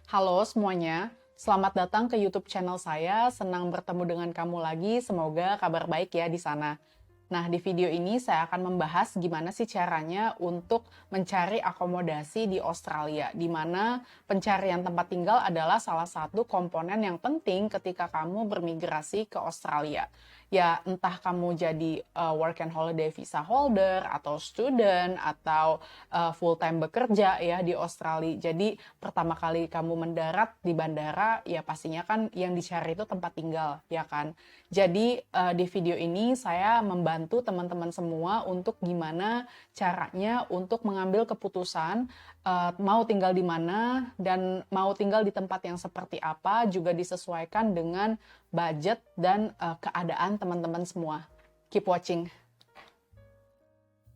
Halo semuanya, selamat datang ke YouTube channel saya. Senang bertemu dengan kamu lagi. Semoga kabar baik ya di sana. Nah, di video ini saya akan membahas gimana sih caranya untuk mencari akomodasi di Australia, di mana pencarian tempat tinggal adalah salah satu komponen yang penting ketika kamu bermigrasi ke Australia. Ya, entah kamu jadi work and holiday visa holder, atau student, atau full-time bekerja ya di Australia. Jadi, pertama kali kamu mendarat di bandara, ya pastinya kan yang dicari itu tempat tinggal, ya kan? Jadi di video ini saya membantu teman-teman semua untuk gimana caranya untuk mengambil keputusan mau tinggal di mana dan mau tinggal di tempat yang seperti apa, juga disesuaikan dengan budget dan keadaan teman-teman semua. Keep watching.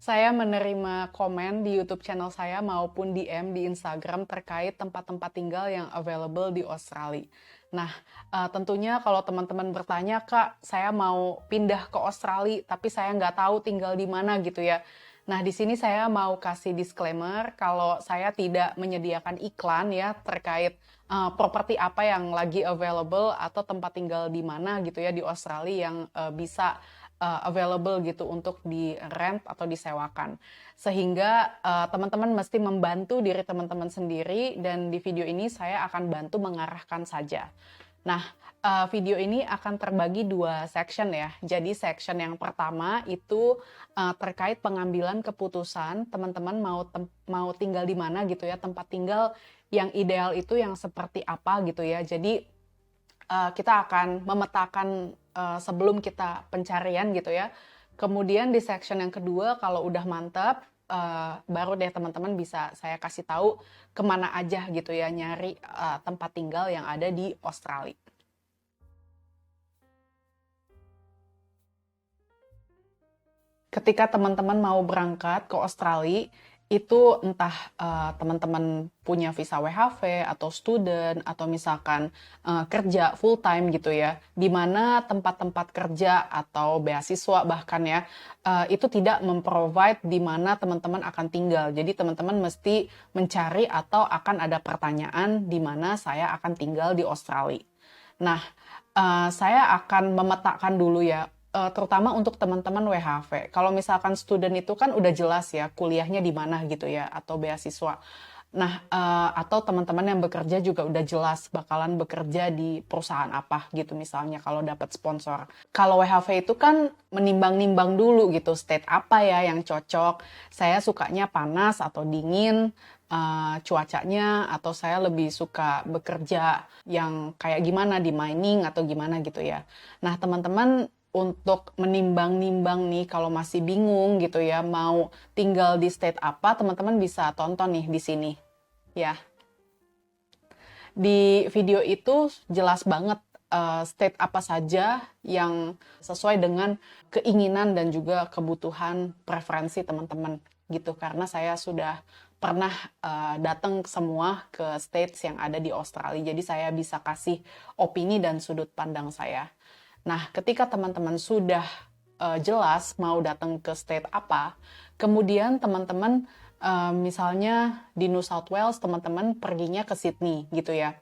Saya menerima komen di YouTube channel saya maupun DM di Instagram terkait tempat-tempat tinggal yang available di Australia. Nah, tentunya kalau teman-teman bertanya, Kak, saya mau pindah ke Australia, tapi saya nggak tahu tinggal di mana gitu ya. Nah, di sini saya mau kasih disclaimer kalau saya tidak menyediakan iklan ya terkait properti apa yang lagi available atau tempat tinggal di mana gitu ya di Australia yang bisa available gitu untuk di rent atau disewakan. Sehingga teman-teman mesti membantu diri teman-teman sendiri dan di video ini saya akan bantu mengarahkan saja. Nah, video ini akan terbagi dua section ya. Jadi section yang pertama itu terkait pengambilan keputusan teman-teman mau tinggal di mana gitu ya, tempat tinggal yang ideal itu yang seperti apa gitu ya. Jadi kita akan memetakan sebelum kita pencarian gitu ya. Kemudian di section yang kedua kalau udah mantap, baru deh teman-teman bisa saya kasih tahu kemana aja gitu ya nyari tempat tinggal yang ada di Australia. Ketika teman-teman mau berangkat ke Australia, itu entah teman-teman punya visa WHV atau student atau misalkan kerja full time gitu ya, di mana tempat-tempat kerja atau beasiswa bahkan ya itu tidak memprovide di mana teman-teman akan tinggal. Jadi teman-teman mesti mencari atau akan ada pertanyaan di mana saya akan tinggal di Australia. Nah, saya akan memetakan dulu ya, terutama untuk teman-teman WHV. Kalau misalkan student itu kan udah jelas ya kuliahnya di mana gitu ya, atau beasiswa. Nah, atau teman-teman yang bekerja juga udah jelas bakalan bekerja di perusahaan apa gitu misalnya kalau dapat sponsor. Kalau WHV itu kan menimbang-nimbang dulu gitu, state apa ya yang cocok. Saya sukanya panas atau dingin, cuacanya, atau saya lebih suka bekerja yang kayak gimana di mining atau gimana gitu ya. Nah, teman-teman untuk menimbang-nimbang nih kalau masih bingung gitu ya mau tinggal di state apa, teman-teman bisa tonton nih di sini ya. Di video itu jelas banget state apa saja yang sesuai dengan keinginan dan juga kebutuhan preferensi teman-teman gitu, karena saya sudah pernah datang semua ke states yang ada di Australia, jadi saya bisa kasih opini dan sudut pandang saya. Nah, ketika teman-teman sudah jelas mau datang ke state apa, kemudian teman-teman misalnya di New South Wales, teman-teman perginya ke Sydney gitu ya.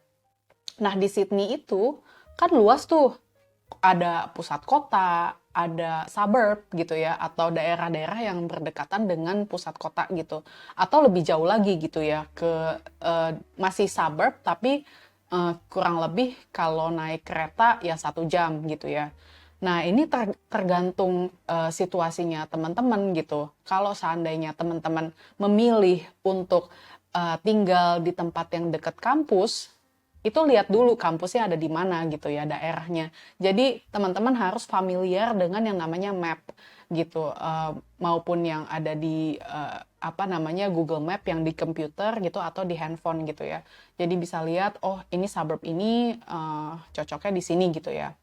Nah, di Sydney itu kan luas tuh, ada pusat kota, ada suburb gitu ya, atau daerah-daerah yang berdekatan dengan pusat kota gitu, atau lebih jauh lagi gitu ya ke masih suburb tapi kurang lebih kalau naik kereta ya 1 jam gitu ya. Nah, ini tergantung situasinya teman-teman gitu. Kalau seandainya teman-teman memilih untuk tinggal di tempat yang dekat kampus, itu lihat dulu kampusnya ada di mana gitu ya, daerahnya. Jadi teman-teman harus familiar dengan yang namanya map gitu, maupun yang ada di apa namanya Google Map yang di komputer gitu atau di handphone gitu ya. Jadi bisa lihat, oh ini suburb ini cocoknya di sini gitu ya.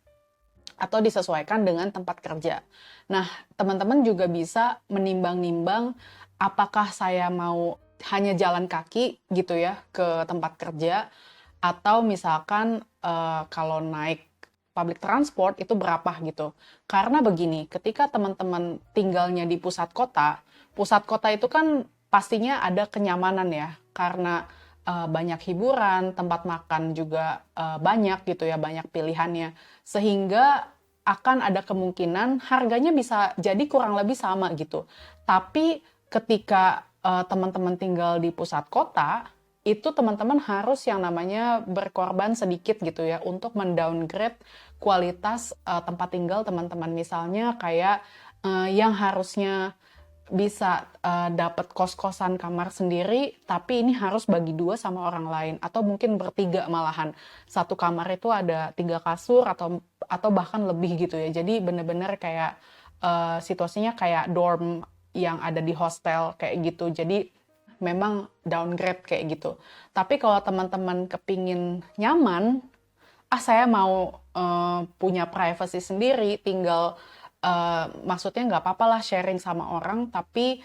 Atau disesuaikan dengan tempat kerja. Nah, teman-teman juga bisa menimbang-nimbang apakah saya mau hanya jalan kaki gitu ya ke tempat kerja, atau misalkan kalau naik public transport itu berapa gitu. Karena begini, ketika teman-teman tinggalnya di pusat kota itu kan pastinya ada kenyamanan ya. Karena banyak hiburan, tempat makan juga banyak gitu ya, banyak pilihannya. Sehingga akan ada kemungkinan harganya bisa jadi kurang lebih sama gitu. Tapi ketika teman-teman tinggal di pusat kota, itu teman-teman harus yang namanya berkorban sedikit gitu ya untuk mendowngrade kualitas tempat tinggal teman-teman. Misalnya kayak yang harusnya bisa dapat kos-kosan kamar sendiri, tapi ini harus bagi dua sama orang lain, atau mungkin bertiga malahan. Satu kamar itu ada 3 kasur atau bahkan lebih gitu ya. Jadi bener-bener kayak situasinya kayak dorm yang ada di hostel kayak gitu. Jadi memang downgrade kayak gitu. Tapi kalau teman-teman kepingin nyaman, saya mau punya privacy sendiri, tinggal maksudnya nggak apa-apa lah sharing sama orang, tapi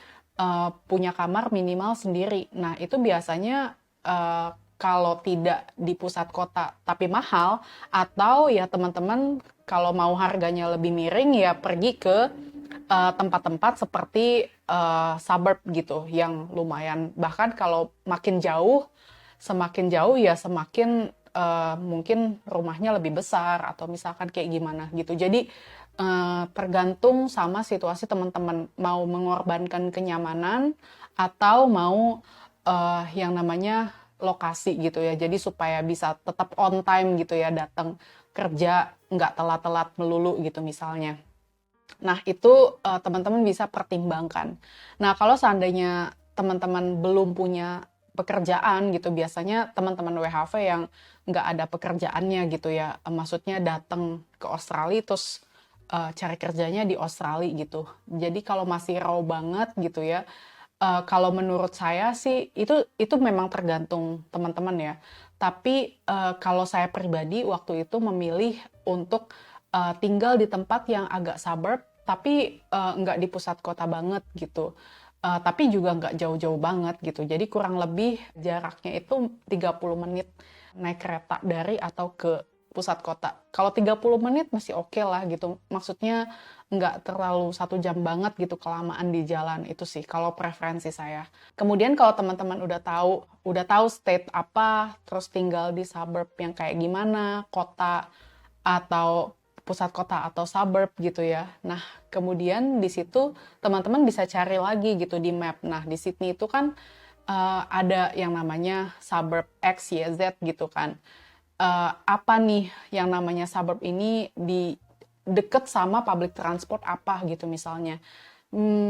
punya kamar minimal sendiri. Nah, itu biasanya kalau tidak di pusat kota tapi mahal, atau ya teman-teman kalau mau harganya lebih miring ya pergi ke tempat-tempat seperti suburb gitu yang lumayan. Bahkan kalau makin jauh, semakin jauh ya semakin mungkin rumahnya lebih besar atau misalkan kayak gimana gitu. Jadi tergantung sama situasi teman-teman mau mengorbankan kenyamanan atau mau yang namanya lokasi gitu ya. Jadi supaya bisa tetap on time gitu ya, datang kerja nggak telat-telat melulu gitu misalnya. Nah, itu teman-teman bisa pertimbangkan. Nah, kalau seandainya teman-teman belum punya pekerjaan gitu, biasanya teman-teman WHV yang nggak ada pekerjaannya gitu ya, maksudnya datang ke Australia terus cari kerjanya di Australia gitu. Jadi kalau masih raw banget gitu ya, kalau menurut saya sih itu memang tergantung teman-teman ya. Tapi kalau saya pribadi waktu itu memilih untuk tinggal di tempat yang agak suburb, tapi nggak di pusat kota banget gitu. Tapi juga nggak jauh-jauh banget gitu. Jadi kurang lebih jaraknya itu 30 menit naik kereta dari atau ke pusat kota. Kalau 30 menit masih oke lah gitu. Maksudnya nggak terlalu 1 jam banget gitu kelamaan di jalan. Itu sih kalau preferensi saya. Kemudian kalau teman-teman udah tahu state apa, terus tinggal di suburb yang kayak gimana, kota atau pusat kota atau suburb gitu ya. Nah, kemudian di situ teman-teman bisa cari lagi gitu di map. Nah, di Sydney itu kan ada yang namanya suburb X, Y, Z gitu kan. Apa nih yang namanya suburb ini di deket sama public transport apa gitu misalnya.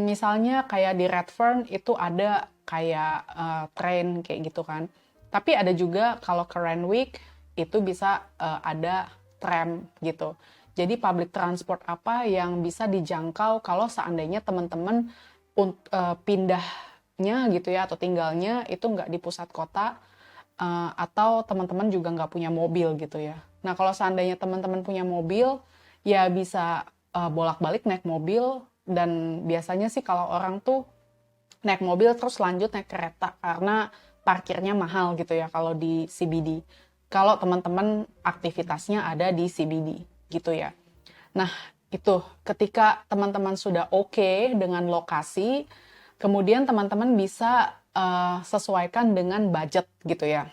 Misalnya kayak di Redfern itu ada kayak train kayak gitu kan. Tapi ada juga kalau ke Randwick itu bisa ada tram gitu. Jadi public transport apa yang bisa dijangkau kalau seandainya teman-teman pindahnya gitu ya atau tinggalnya itu nggak di pusat kota, atau teman-teman juga nggak punya mobil gitu ya. Nah, kalau seandainya teman-teman punya mobil, ya bisa bolak-balik naik mobil, dan biasanya sih kalau orang tuh naik mobil terus lanjut naik kereta karena parkirnya mahal gitu ya kalau di CBD. Kalau teman-teman aktivitasnya ada di CBD gitu ya. Nah, itu ketika teman-teman sudah oke dengan lokasi, kemudian teman-teman bisa sesuaikan dengan budget gitu ya.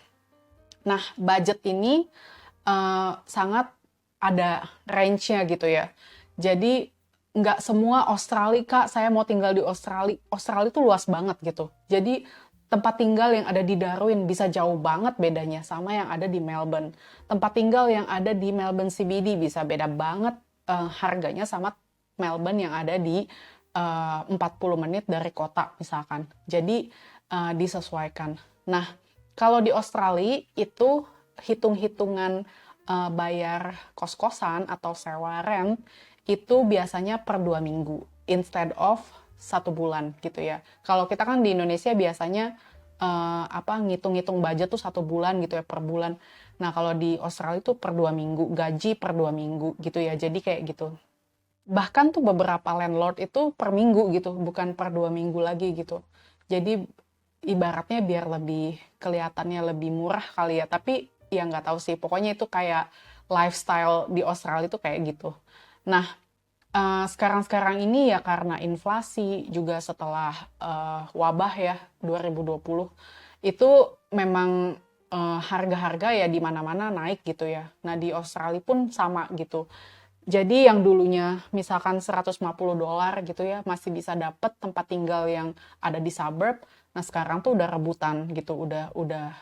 Nah, budget ini sangat ada range-nya gitu ya. Jadi nggak semua Australia, Kak, saya mau tinggal di Australia. Australia itu luas banget gitu. Jadi tempat tinggal yang ada di Darwin bisa jauh banget bedanya sama yang ada di Melbourne. Tempat tinggal yang ada di Melbourne CBD bisa beda banget harganya sama Melbourne yang ada di 40 menit dari kota misalkan. Jadi disesuaikan. Nah, kalau di Australia itu hitung-hitungan bayar kos-kosan atau sewa rent itu biasanya per 2 minggu instead of 1 bulan gitu ya. Kalau kita kan di Indonesia biasanya ngitung-ngitung budget tuh 1 bulan gitu ya per bulan. Nah, kalau di Australia itu per 2 minggu, gaji per 2 minggu gitu ya. Jadi kayak gitu. Bahkan tuh beberapa landlord itu per minggu gitu, bukan per 2 minggu lagi gitu. Jadi ibaratnya biar lebih kelihatannya lebih murah kali ya. Tapi ya nggak tahu sih. Pokoknya itu kayak lifestyle di Australia itu kayak gitu. Nah, sekarang-sekarang ini ya karena inflasi juga setelah wabah ya 2020 itu memang harga-harga ya di mana-mana naik gitu ya. Nah di Australia pun sama gitu. Jadi yang dulunya misalkan $150 gitu ya, masih bisa dapet tempat tinggal yang ada di suburb. Nah sekarang tuh udah rebutan gitu, udah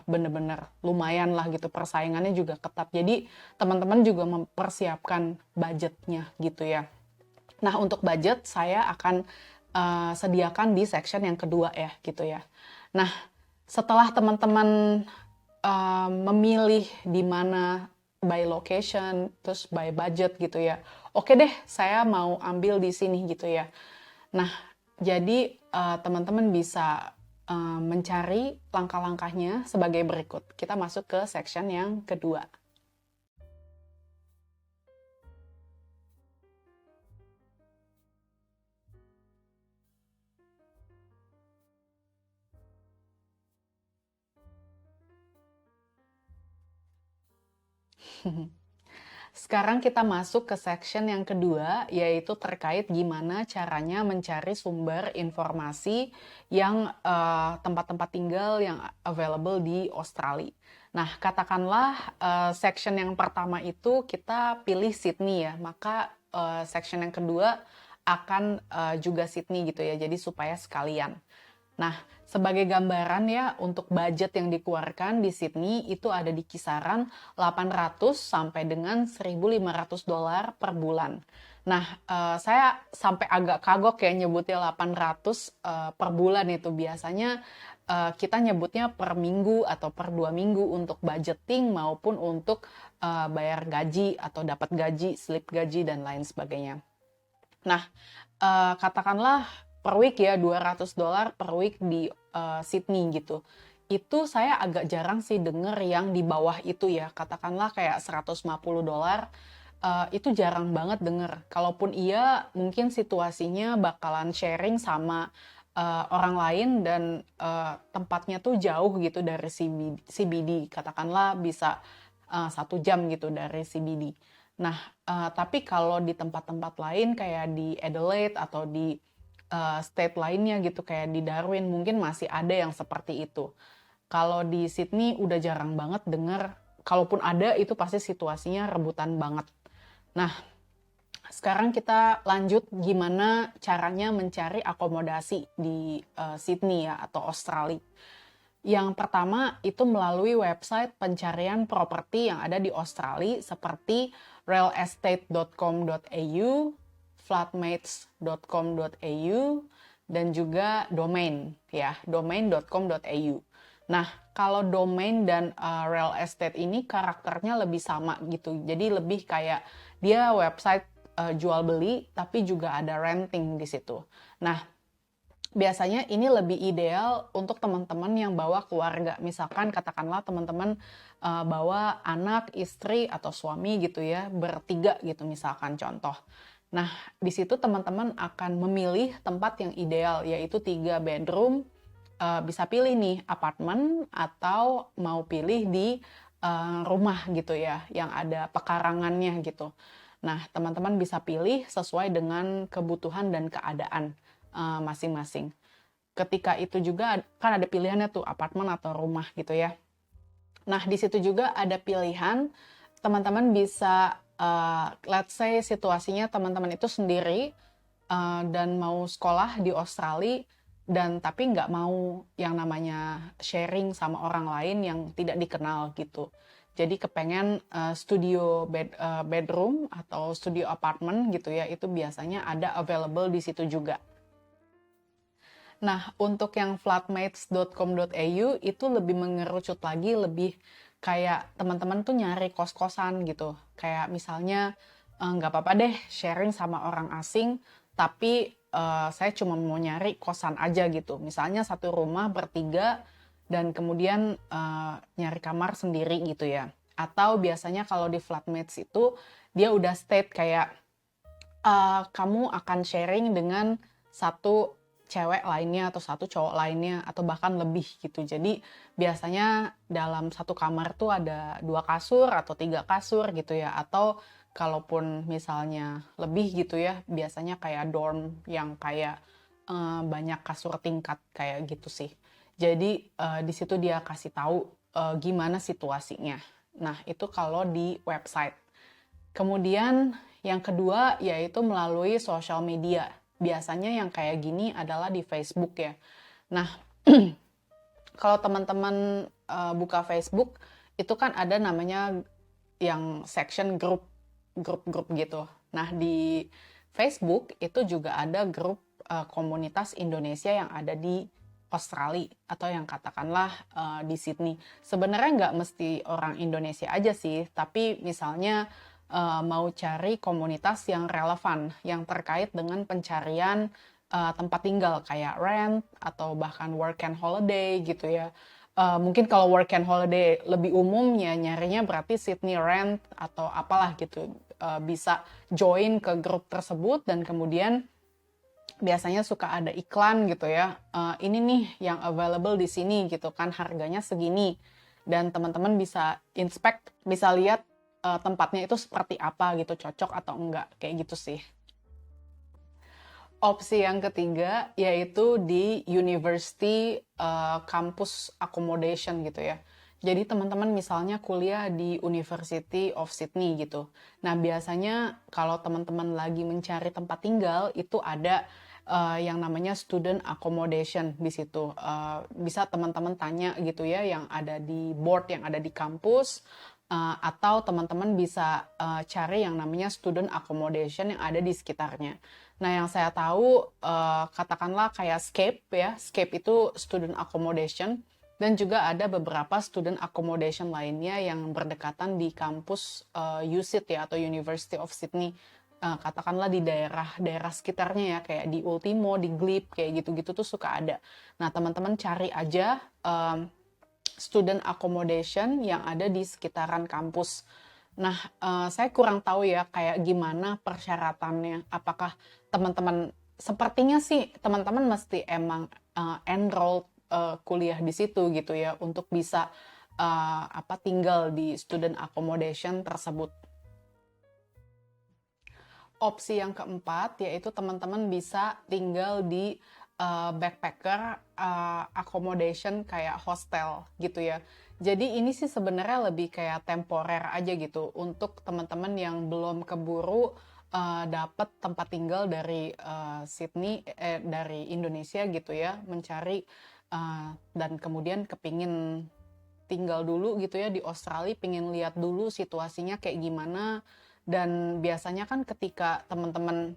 bener-bener lumayan lah gitu, persaingannya juga ketat. Jadi teman-teman juga mempersiapkan budgetnya gitu ya. Nah untuk budget saya akan sediakan di section yang kedua ya gitu ya. Nah setelah teman-teman memilih di mana by location, terus by budget gitu ya. Oke deh, saya mau ambil di sini gitu ya. Nah, jadi teman-teman bisa mencari langkah-langkahnya sebagai berikut. Kita masuk ke section yang kedua. Sekarang kita masuk ke section yang kedua, yaitu terkait gimana caranya mencari sumber informasi yang tempat-tempat tinggal yang available di Australia. Nah, katakanlah section yang pertama itu kita pilih Sydney ya, maka section yang kedua akan juga Sydney gitu ya, jadi supaya sekalian. Nah, sebagai gambaran ya, untuk budget yang dikeluarkan di Sydney itu ada di kisaran 800 sampai dengan $1.500 per bulan. Nah, saya sampai agak kagok ya nyebutnya 800 per bulan itu. Biasanya kita nyebutnya per minggu atau per 2 minggu untuk budgeting maupun untuk bayar gaji atau dapat gaji, slip gaji, dan lain sebagainya. Nah, katakanlah per week ya $200 per week di Sydney gitu. Itu saya agak jarang sih denger yang di bawah itu ya. Katakanlah kayak $150 itu jarang banget denger. Kalaupun iya, mungkin situasinya bakalan sharing sama orang lain dan tempatnya tuh jauh gitu dari CBD. Katakanlah bisa 1 jam gitu dari CBD. Nah, tapi kalau di tempat-tempat lain kayak di Adelaide atau di state lainnya gitu, kayak di Darwin, mungkin masih ada yang seperti itu. Kalau di Sydney udah jarang banget denger, kalaupun ada itu pasti situasinya rebutan banget. Nah, sekarang kita lanjut gimana caranya mencari akomodasi di Sydney ya, atau Australia. Yang pertama itu melalui website pencarian properti yang ada di Australia seperti realestate.com.au, flatmates.com.au, dan juga domain ya, domain.com.au. Nah, kalau domain dan real estate ini karakternya lebih sama gitu. Jadi lebih kayak dia website jual beli tapi juga ada renting di situ. Nah, biasanya ini lebih ideal untuk teman-teman yang bawa keluarga. Misalkan katakanlah teman-teman bawa anak, istri, atau suami gitu ya, bertiga gitu misalkan contoh. Nah, di situ teman-teman akan memilih tempat yang ideal, yaitu 3 bedroom. Bisa pilih nih apartemen atau mau pilih di rumah gitu ya, yang ada pekarangannya gitu. Nah, teman-teman bisa pilih sesuai dengan kebutuhan dan keadaan masing-masing. Ketika itu juga kan ada pilihannya tuh apartemen atau rumah gitu ya. Nah, di situ juga ada pilihan teman-teman bisa let's say situasinya teman-teman itu sendiri dan mau sekolah di Australia dan tapi nggak mau yang namanya sharing sama orang lain yang tidak dikenal gitu. Jadi kepengen bedroom atau studio apartment gitu ya, itu biasanya ada available di situ juga. Nah, untuk yang flatmates.com.au itu lebih mengerucut lagi, lebih kayak teman-teman tuh nyari kos-kosan gitu. Kayak misalnya, nggak apa-apa deh sharing sama orang asing, tapi saya cuma mau nyari kosan aja gitu. Misalnya satu rumah bertiga, dan kemudian nyari kamar sendiri gitu ya. Atau biasanya kalau di flatmates itu, dia udah state kayak, kamu akan sharing dengan satu cewek lainnya atau satu cowok lainnya atau bahkan lebih gitu. Jadi biasanya dalam satu kamar tuh ada 2 kasur atau 3 kasur gitu ya. Atau kalaupun misalnya lebih gitu ya, biasanya kayak dorm yang kayak banyak kasur tingkat kayak gitu sih. Jadi di situ dia kasih tahu gimana situasinya. Nah, itu kalau di website. Kemudian yang kedua yaitu melalui sosial media. Biasanya yang kayak gini adalah di Facebook ya. Nah, kalau teman-teman buka Facebook, itu kan ada namanya yang section grup gitu. Nah, di Facebook itu juga ada grup komunitas Indonesia yang ada di Australia atau yang katakanlah di Sydney. Sebenarnya nggak mesti orang Indonesia aja sih, tapi misalnya mau cari komunitas yang relevan, yang terkait dengan pencarian tempat tinggal kayak rent atau bahkan work and holiday gitu ya. Mungkin kalau work and holiday lebih umum ya nyarinya berarti Sydney Rent atau apalah gitu. Bisa join ke grup tersebut dan kemudian biasanya suka ada iklan gitu ya. Ini nih yang available di sini gitu kan, harganya segini. Dan teman-teman bisa inspect, bisa lihat tempatnya itu seperti apa gitu, cocok atau enggak, kayak gitu sih. Opsi yang ketiga yaitu di university campus accommodation gitu ya. Jadi teman-teman misalnya kuliah di University of Sydney gitu. Nah biasanya kalau teman-teman lagi mencari tempat tinggal itu ada yang namanya student accommodation di situ. Bisa teman-teman tanya gitu ya yang ada di board yang ada di kampus. Atau teman-teman bisa cari yang namanya student accommodation yang ada di sekitarnya. Nah, yang saya tahu katakanlah kayak Scape ya. Scape itu student accommodation dan juga ada beberapa student accommodation lainnya yang berdekatan di kampus USyd ya atau University of Sydney. Katakanlah di daerah sekitarnya ya kayak di Ultimo, di Glebe kayak gitu-gitu tuh suka ada. Nah, teman-teman cari aja student accommodation yang ada di sekitaran kampus. Nah, saya kurang tahu ya kayak gimana persyaratannya. Apakah teman-teman, sepertinya sih teman-teman mesti emang enroll kuliah di situ gitu ya untuk bisa tinggal di student accommodation tersebut. Opsi yang keempat yaitu teman-teman bisa tinggal di backpacker accommodation kayak hostel gitu ya. Jadi ini sih sebenarnya lebih kayak temporer aja gitu untuk teman-teman yang belum keburu dapat tempat tinggal dari Sydney dari Indonesia gitu ya, mencari dan kemudian kepingin tinggal dulu gitu ya di Australia, pingin lihat dulu situasinya kayak gimana. Dan biasanya kan ketika teman-teman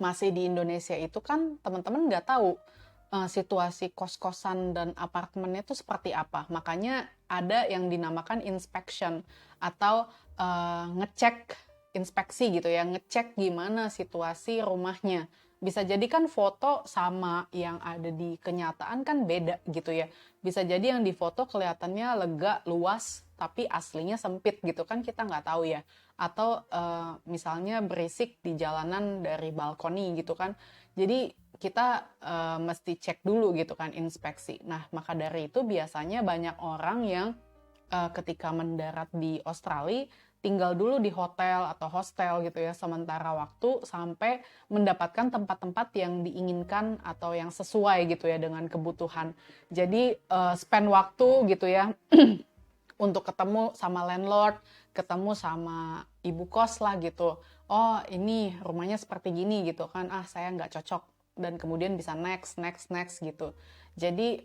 masih di Indonesia itu kan teman-teman nggak tahu situasi kos-kosan dan apartemennya itu seperti apa. Makanya ada yang dinamakan inspection atau ngecek inspeksi gitu ya, ngecek gimana situasi rumahnya. Bisa jadi kan foto sama yang ada di kenyataan kan beda gitu ya. Bisa jadi yang di foto kelihatannya lega, luas, tapi aslinya sempit gitu kan kita nggak tahu ya. Atau misalnya berisik di jalanan dari balkoni gitu kan. Jadi kita mesti cek dulu gitu kan inspeksi. Nah maka dari itu biasanya banyak orang yang ketika mendarat di Australia tinggal dulu di hotel atau hostel gitu ya sementara waktu sampai mendapatkan tempat-tempat yang diinginkan atau yang sesuai gitu ya dengan kebutuhan. Jadi spend waktu gitu ya untuk ketemu sama landlord, ketemu sama ibu kos lah gitu. Oh ini rumahnya seperti gini gitu kan, saya nggak cocok. Dan kemudian bisa next gitu. Jadi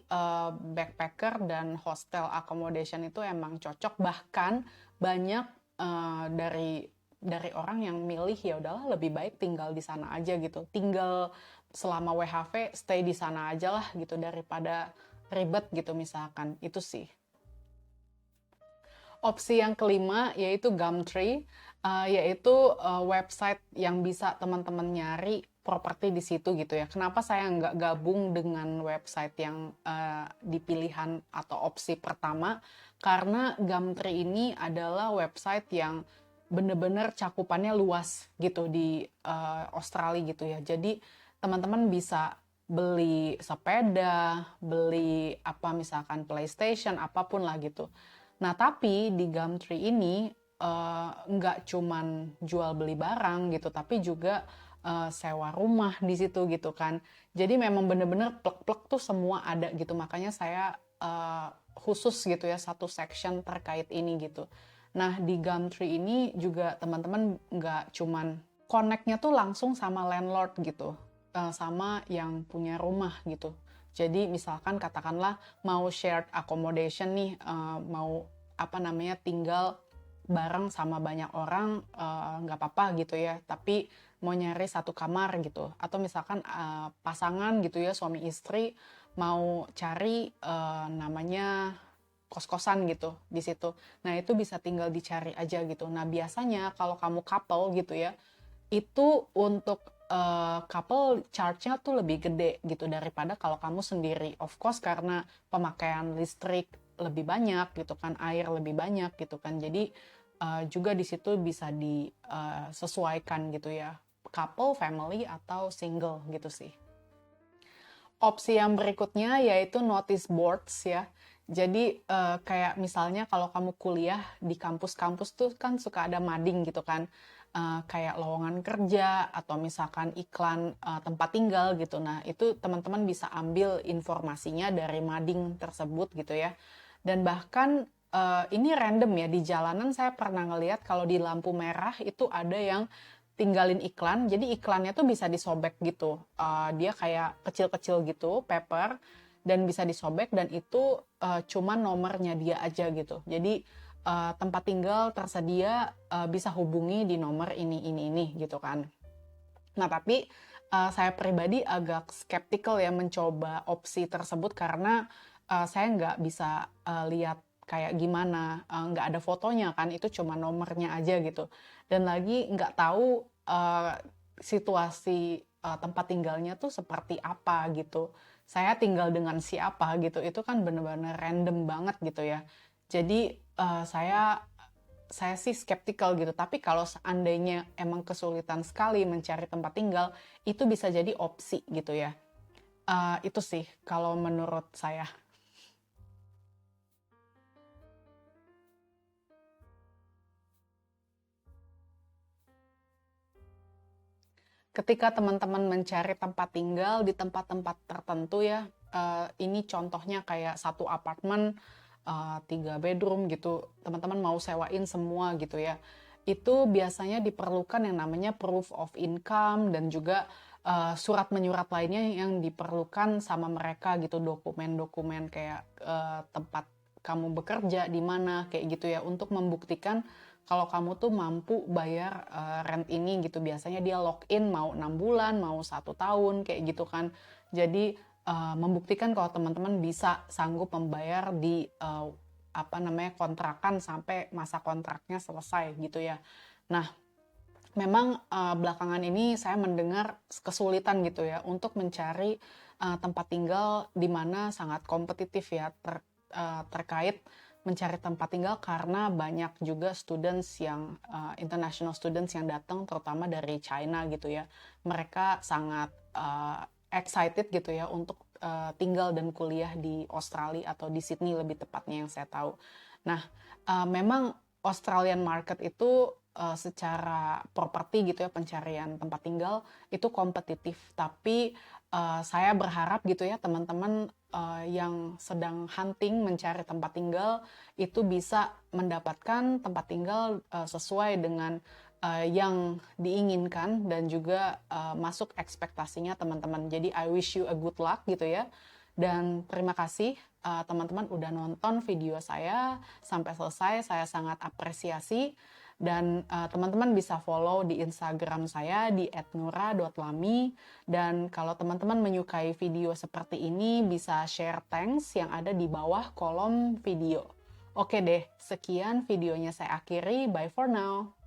backpacker dan hostel accommodation itu emang cocok. Bahkan banyak dari orang yang milih ya udahlah lebih baik tinggal di sana aja gitu. Tinggal selama WHV stay di sana aja lah gitu daripada ribet gitu misalkan. Itu sih. Opsi yang kelima yaitu Gumtree, yaitu website yang bisa teman-teman nyari properti di situ gitu ya. Kenapa saya nggak gabung dengan website yang di pilihan atau opsi pertama? Karena Gumtree ini adalah website yang bener-bener cakupannya luas gitu di Australia gitu ya. Jadi teman-teman bisa beli sepeda, beli apa misalkan PlayStation, apapun lah gitu. Nah, tapi di Gumtree ini nggak cuman jual beli barang gitu, tapi juga sewa rumah di situ gitu kan. Jadi memang bener-bener plek-plek tuh semua ada gitu. Makanya saya khusus gitu ya satu section terkait ini gitu. Nah di Gumtree ini juga teman-teman nggak cuman connect-nya tuh langsung sama landlord gitu, sama yang punya rumah gitu. Jadi misalkan katakanlah mau shared accommodation nih, mau apa namanya tinggal bareng sama banyak orang, nggak apa-apa gitu ya. Tapi mau nyari satu kamar gitu. Atau misalkan pasangan gitu ya suami istri mau cari namanya kos-kosan gitu di situ. Nah itu bisa tinggal dicari aja gitu. Nah biasanya kalau kamu couple gitu ya, itu untuk couple charge-nya tuh lebih gede gitu daripada kalau kamu sendiri. Of course karena pemakaian listrik lebih banyak gitu kan, air lebih banyak gitu kan. Jadi juga di situ bisa disesuaikan gitu ya. Couple, family, atau single gitu sih. Opsi yang berikutnya yaitu notice boards ya. Jadi kayak misalnya kalau kamu kuliah di kampus-kampus tuh kan suka ada mading gitu kan. Kayak lowongan kerja atau misalkan iklan tempat tinggal gitu. Nah itu teman-teman bisa ambil informasinya dari mading tersebut gitu ya. Dan bahkan ini random ya, di jalanan saya pernah ngelihat kalau di lampu merah itu ada yang tinggalin iklan, jadi iklannya tuh bisa disobek gitu. Dia kayak kecil-kecil gitu, paper, dan bisa disobek, dan itu cuma nomornya dia aja gitu. Jadi tempat tinggal tersedia, bisa hubungi di nomor ini gitu kan. Nah tapi saya pribadi agak skeptical ya mencoba opsi tersebut karena saya nggak bisa lihat kayak gimana, nggak ada fotonya kan, itu cuma nomornya aja gitu. Dan lagi nggak tahu situasi tempat tinggalnya tuh seperti apa gitu. Saya tinggal dengan siapa gitu, itu kan bener-bener random banget gitu ya. Jadi saya sih skeptical gitu, tapi kalau seandainya emang kesulitan sekali mencari tempat tinggal, itu bisa jadi opsi gitu ya. Itu sih kalau menurut saya. Ketika teman-teman mencari tempat tinggal di tempat-tempat tertentu ya, ini contohnya kayak satu apartemen, 3 bedroom gitu, teman-teman mau sewain semua gitu ya. Itu biasanya diperlukan yang namanya proof of income dan juga surat menyurat lainnya yang diperlukan sama mereka gitu, dokumen-dokumen kayak tempat kamu bekerja di mana kayak gitu ya, untuk membuktikan kalau kamu tuh mampu bayar rent ini gitu. Biasanya dia lock in mau 6 bulan, mau 1 tahun kayak gitu kan. Jadi membuktikan kalau teman-teman bisa sanggup membayar di apa namanya kontrakan sampai masa kontraknya selesai gitu ya. Nah, memang belakangan ini saya mendengar kesulitan gitu ya untuk mencari tempat tinggal di mana sangat kompetitif ya terkait mencari tempat tinggal karena banyak juga students yang international students yang datang terutama dari China gitu ya. Mereka sangat excited gitu ya untuk tinggal dan kuliah di Australia atau di Sydney lebih tepatnya yang saya tahu. Nah, memang Australian market itu secara properti gitu ya, pencarian tempat tinggal itu kompetitif, tapi saya berharap gitu ya teman-teman yang sedang hunting mencari tempat tinggal itu bisa mendapatkan tempat tinggal sesuai dengan yang diinginkan dan juga masuk ekspektasinya teman-teman. Jadi I wish you a good luck gitu ya. Dan terima kasih teman-teman udah nonton video saya sampai selesai. Saya sangat apresiasi. Dan teman-teman bisa follow di Instagram saya di @nura.lami. Dan kalau teman-teman menyukai video seperti ini, bisa share thanks yang ada di bawah kolom video. Oke deh, sekian videonya saya akhiri. Bye for now.